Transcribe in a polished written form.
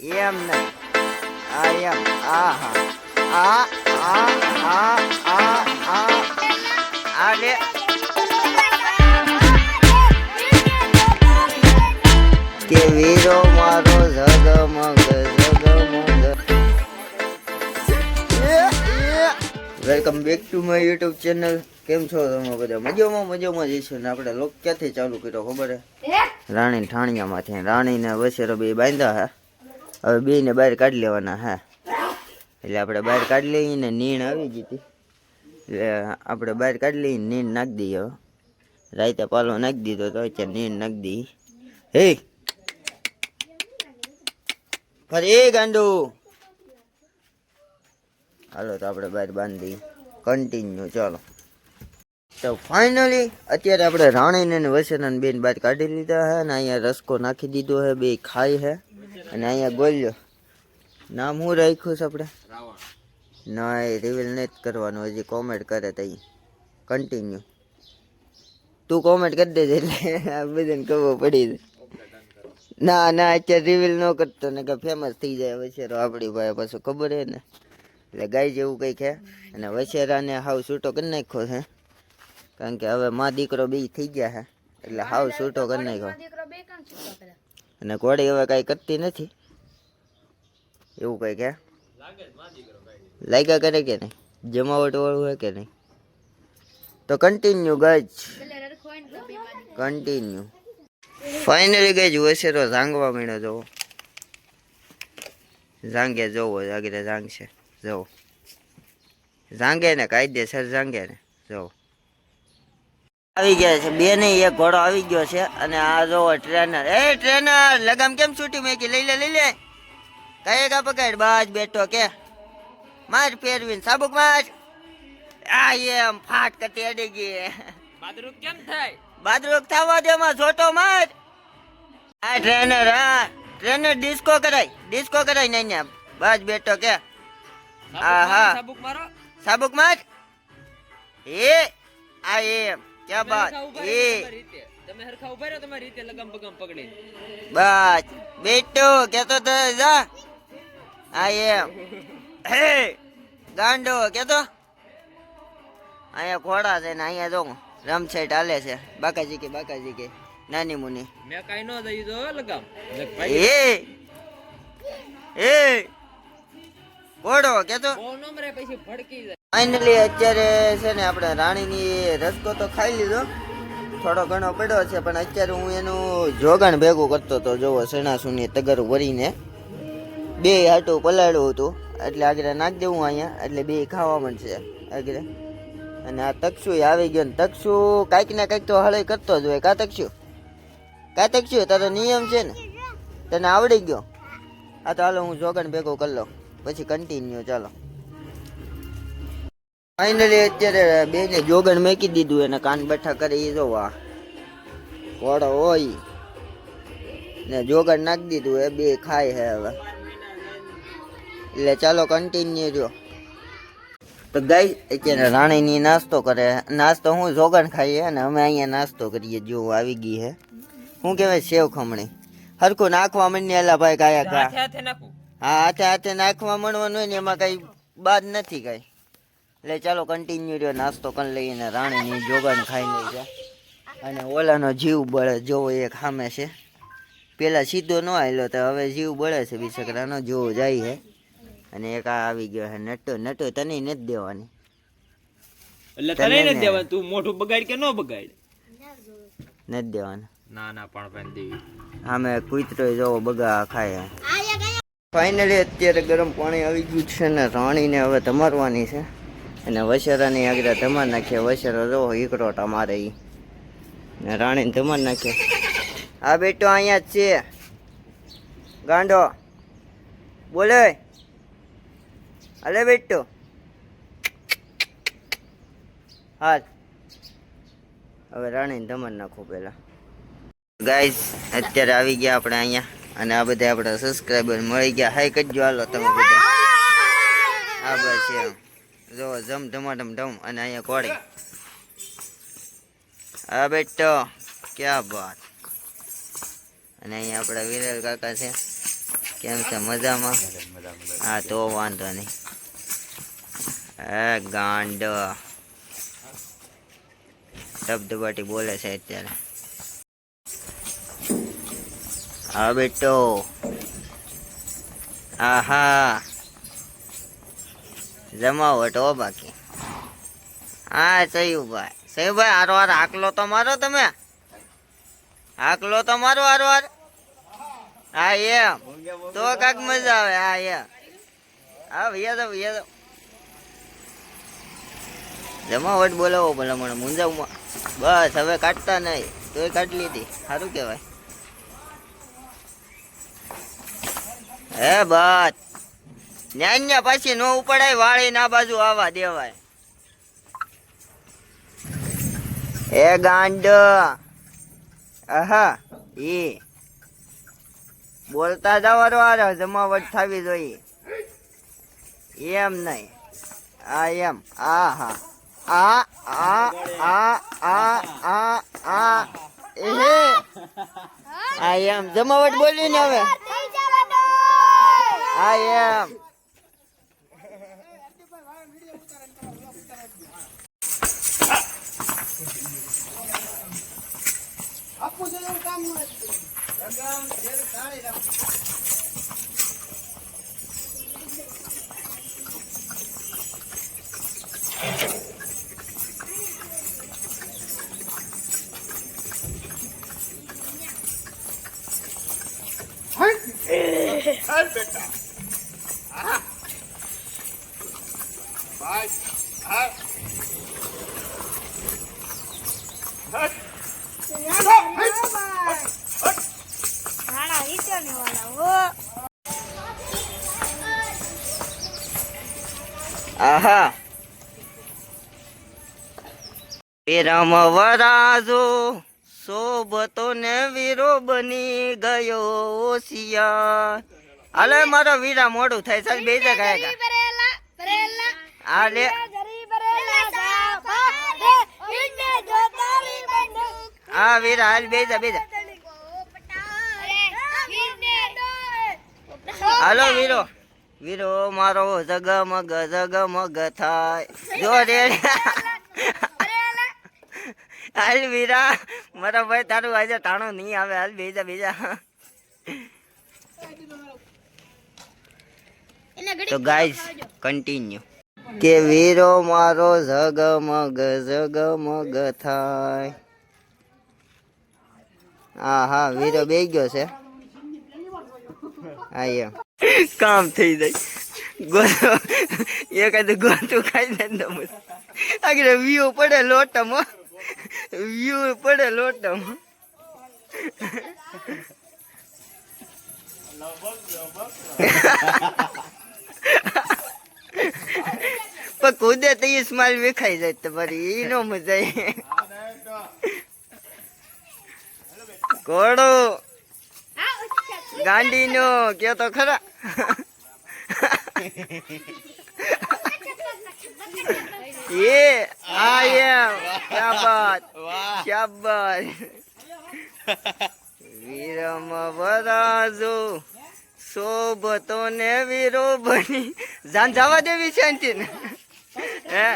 એમ નહીં. આ એમ. આ હા. આ આ આ આ આ આ લે. કે વીરો મારો ઝગમગ ઝગમગ. Welcome back to my YouTube channel. કેમ છો તમે બધા? મજામાં જઈશું ને આપણે લોક ક્યાંથી ચાલુ કર્યો ખબર હે? રાણી ઠાણિયામાંથી. રાણીને વસેરો બે બાંધ્યા હે. હવે બેને બહાર કાઢી લેવાના હે. એટલે આપણે બહાર કાઢી લઈએ ને નીણ આવી ગઈ હતી એટલે આપણે બહાર કાઢી લઈએ નીણ નાખી દઈએ. હવે રાયતા પાલો નાખી દીધો તો અત્યારે નીણ નાખી દઈએ. હે ફરી ગાંડુ હાલો તો આપણે બહાર બાંધી દઈએ. કન્ટિન્યુ ચાલો. તો ફાઇનલી અત્યારે આપણે રાણીને ને વસેરાને બેન બહાર કાઢી લીધા હે ને અહીંયા રસકો નાખી દીધો હે. બે ખાઈ હે અને અહીંયા ગોલ્યો. નામ શું રાખ્યું છે આપણે? ના એ રિવીલ નથી કરવાનું. હજી કોમેન્ટ કરે તઈ કન્ટિન્યુ. તું કોમેન્ટ કરી દેજે એટલે આ બધાને ખબર પડી જાય. ના ના અત્યારે રિવીલ ન કરતો ને કે ફેમસ થઈ જાય વસેરો આપણી ભાઈ પાછું ખબર હે ને. એટલે ગાય જેવું કંઈક હે અને વસેરાને હાવ છૂટો કરી નાખ્યો છે. કારણ કે હવે મા દીકરો બે થઈ ગયા છે એટલે હાવ છૂટો કરી નાખ્યો. અને ઘોડી હવે કાંઈ કરતી નથી એવું કંઈક હે. લાગ્યા કરે કે નહીં? જમાવટ વાળું હે કે નહીં? તો કન્ટિન્યુ ગજ કન્ટિન્યુ. ફાઇનલી ગઈ વસેરો ઝાંગવા મીણો. જોવો ઝાંગે જોવો આગળ ઝાંગશે. જોવો ઝાંગે ને કાયદેસર ઝાંગે ને. જોવો આવી ગયા છે બે ને એક ઘોડો આવી ગયો છે. અને આ જોવો ટ્રેનર. એ ટ્રેનર લગામ કેમ છૂટી મેકી? લઈ લે કઈ કા પકડ. બાજ બેઠો કે માર ફેરવીને સાબુક માર. આ એમ ફાટ કટી અડી ગઈ. બાદરૂક કેમ થાય? બાદરૂક થવા દે માં છોટો માર. આ ટ્રેનર. હા ટ્રેનર ડિસ્કો કરાય ને બાજ બેઠો કે. હા હા સાબુક મારો. સાબુક માર. એ આ એમ ક્યાં બાત. એ તમે હરખા ઉભા રહો તમારી રીતે લગામ બગામ પકડી. બસ બેટો કેતો તો જા. આ એમ હે ગાંડો કેતો. અહીંયા ઘોડા છે ને અહીંયા જો રમસેટ હાલે છે. બાકાજી કે નાની મુની. મેં કઈ નો દઈ દો લગામ. એ ઘોડો કેતો પછી ભડકી જાય. ફાઇનલી અત્યારે છે ને આપણે રાણીની રસકો તો ખાઈ લીધો. થોડો ઘણો પડ્યો છે પણ અત્યારે હું એનું જોગાણ ભેગું કરતો હતો. જોવો સણાસુની તગર વરીને બે હાટું પલાળ્યું હતું એટલે આગળ નાખી દેવું અહીંયા. એટલે બે ખાવા મળશે આગળ. અને આ તકસુ આવી ગયો ને તકસુ કાંઈક ને કાંઈક તો હળે કરતો જ હોય. કા તકસુ તારો નિયમ છે ને તને આવડી ગયો. આ તો હાલો હું જોગાણ ભેગું કરી લઉં પછી કન્ટિન્યુ. ચાલો ફાઇનલી અત્યારે બેને જોગણ મેકી દીધું એને કાન બેઠા કરી. એ જોવા ઘોડો હોય ને જોગણ નાખી દીધું. એ બે ખાય હે હવે. એટલે ચાલો કન્ટિન્યુ જો. તો ગાય અત્યારે રાણીની નાસ્તો કરે. નાસ્તો હું જોગણ ખાઈએ ને અમે અહીંયા નાસ્તો કરીએ. જો આવી ગઈ હે શું કહેવાય સેવ ખમણી. હરખું નાખવા માંડીને એલા ભાઈ કાયા કા. હા હાથે નાખવા માંડવાનું હોય ને એમાં કઈ બાદ નથી કઈ. એટલે ચાલો કન્ટિન્યુ રહ્યો. નાસ્તો કરી લઈને રાણીની જોગાણ ખાઈ લઈ છે. અને ઓલાનો જીવ બળે. જોવો એક સામે છે. પેલા સીધો ન આવેલો તો હવે જીવ બળે છે બિસકરાનો. જોવો જાય છે. અને એક આ આવી ગયો છે નટો તને નથી દેવાની. એટલે તને નથી દેવાનું. તું મોઢું બગાડ કે ન બગાડ? નથી દેવાનું. ના પણ દેવી. આમે કૂતરો જોવો બગા ખાય. ફાઇનલી અત્યારે ગરમ પાણી આવી ગયું છે ને રાણીને હવે ધમારવાની છે. અને વસેરાની આગળ ધમાર નાખીએ. વસેરો જોવો ઈકરોટા મારે ઈ ને રાણીને ધમાર નાખીએ. આ બેટો અહીંયા જ છે ગાંડો બોલે. અલે બેટો હાલ હવે રાણીને ધમાર નાખો પેલા. ગાઈસ અત્યારે આવી ગયા આપણે અહીંયા. અને આ બધા આપણા સબસ્ક્રાઈબર મળી ગયા. હાઈ કરજો હાલો તમે બધા. આ બસ છે જો જમ ધમાધમ ધમ. અને અહીંયા કોડી આ બેટો ક્યાં બાત. અને અહીંયા આપણા વિરલ કાકા છે કેમ છે મજામાં? હા તો વાંધો નહીં. એ ગાંડ ધબધબાટી બોલે છે અત્યારે. હા બેટો. આહા જમાવટ હો બાકી. હા સયુભાઈ હારો હાર હાકલો તો મારો તમે. હાકલો તો મારો હારો હાર. હા એમ તો કાક મજા આવે. હા એમ હા ભૈયા તો જમાવટ બોલાવો ભલા મને મુંજાવમાં. બસ હવે કાઢતા નહીં તોય કાઢી લીધી. સારું કહેવાય. હે બસ ન્યા પછી નો ઉપડાય વાળી ના બાજુ આવવા દેવાય. એ ગાંડ આહા ઈ બોલતા જવાનો આરે જમાવટ થવી જોઈએ. એમ નહીં. આ એમ આ હા આ આ આ આ આ આ એ આ એમ જમાવટ બોલી ને હવે. આ એમ આહા વિરમ વરાજો શોભતો ને વીરો બની ગયો ઓશિયા. હાલે મારો વીરા મોડું થાય છે બેજા ગયા હાલે. હા વીરા હાલ બેજા હાલો વીરો મારો જગમગ થાય. જો રે હાલ વીરા મારા ભાઈ તારું આજે ટાણો નહીં આવે. હાલ બેજા તો ગાઈસ કન્ટિન્યુ કે વીરો મારો જગમગ થાય. હા વીરો બે ગયો છે. હા એમ કામ થઈ જાય. ગોતો એકાદું ગોતું ખાઈ દે તો આગળ વ્યૂ પડે લોટમાં. પણ કુદે તો એ સ્માઈલ વેખાઈ જાય તમારી. એ નો મજા આવે. ઘોડો ગાંડી નો કે તો ખરા. એ આ એમ શાબાશ વીરમ વરાજો શોભતો ને વીરો બની જાન જવા દેવી છે ને હે